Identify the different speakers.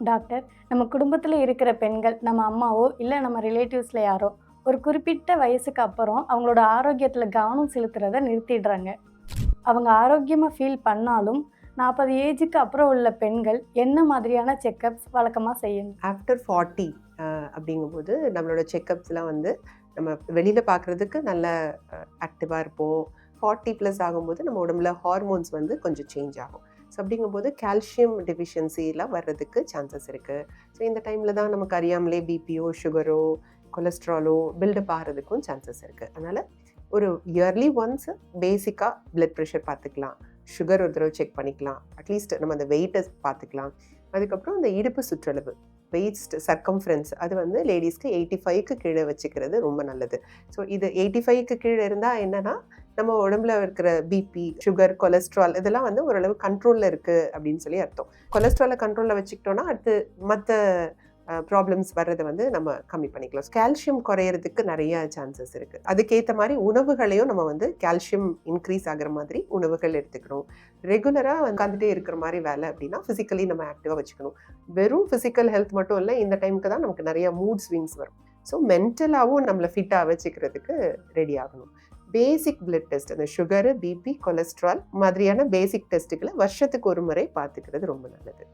Speaker 1: Doctor, நம்ம குடும்பத்துல இருக்கிற பெண்கள், நம்ம அம்மாவோ, இல்ல நம்ம ரிலேட்டிவ்ஸ்ல யாரோ, ஒரு குறிப்பிட்ட வயசுக்கு அப்புறம் அவங்களோட ஆரோக்கியத்துல கவனம் செலுத்துறத நிறுத்திடுறாங்க. அவங்க ஆரோக்கியமா ஃபீல் பண்ணாலும், 40 ஏஜுக்கு அப்புறம் உள்ள பெண்கள் என்ன மாதிரியான செக்கப்ஸ் வழக்கமா செய்யணும்?
Speaker 2: ஆஃப்டர் 40 அப்படிங்கும்போது நம்மளோட செக்கப்ஸ்லாம் வந்து நம்ம வெளியில் பார்க்குறதுக்கு நல்ல ஆக்டிவாக இருப்போம். 40 ப்ளஸ் ஆகும்போது நம்ம உடம்புல ஹார்மோன்ஸ் வந்து கொஞ்சம் சேஞ்ச் ஆகும். ஸோ அப்படிங்கும்போது கால்சியம் டெஃபிஷியன்சிலாம் வர்றதுக்கு சான்சஸ் இருக்குது. ஸோ இந்த டைமில் தான் நமக்கு அறியாமலே பிபியோ, சுகரோ, கொலஸ்ட்ராலோ பில்டப் ஆகிறதுக்கும் சான்சஸ் இருக்குது. அதனால் ஒரு இயர்லி ஒன்ஸ் பேசிக்காக பிளட் ப்ரெஷர் பார்த்துக்கலாம், சுகர் ஒரு தடவை செக் பண்ணிக்கலாம், அட்லீஸ்ட் நம்ம அந்த வெயிட்டை பார்த்துக்கலாம். அதுக்கப்புறம் அந்த இடுப்பு சுற்றளவு வெயிஸ்ட் சர்க்கம்ஃபரன்ஸ் அது வந்து லேடிஸ்க்கு 85க்கு கீழே வச்சுக்கிறது ரொம்ப நல்லது. ஸோ இது 85க்கு கீழே இருந்தால் என்னன்னா நம்ம உடம்புல இருக்கிற பிபி, சுகர், கொலஸ்ட்ரால் இதெல்லாம் வந்து ஓரளவு கண்ட்ரோலில் இருக்குது அப்படின்னு சொல்லி அர்த்தம். கொலஸ்ட்ராலை கண்ட்ரோலில் வச்சுக்கிட்டோன்னா அடுத்து மற்ற ப்ராப்ளம்ஸ் வர்றதை வந்து நம்ம கம்மி பண்ணிக்கலாம். கால்சியம் குறையிறதுக்கு நிறைய சான்சஸ் இருக்குது. அதுக்கேற்ற மாதிரி உணவுகளையும் நம்ம வந்து கால்சியம் இன்க்ரீஸ் ஆகிற மாதிரி உணவுகள் எடுத்துக்கணும். ரெகுலராக உட்காந்துட்டே இருக்கிற மாதிரி வேலை அப்படின்னா ஃபிசிக்கலி நம்ம ஆக்டிவாக வச்சுக்கணும். வெறும் ஃபிசிக்கல் ஹெல்த் மட்டும் இல்லை, இந்த டைமுக்கு தான் நமக்கு நிறைய மூட் ஸ்விங்ஸ் வரும். ஸோ மென்டலாகவும் நம்மளை ஃபிட்டாக வச்சுக்கிறதுக்கு ரெடி ஆகணும். பேசிக் பிளட் டெஸ்ட், அந்த சுகரு, பிபி, கொலஸ்ட்ரால் மாதிரியான பேசிக் டெஸ்ட்டுகளை வருஷத்துக்கு ஒரு முறை பார்த்துக்கிறது ரொம்ப நல்லது.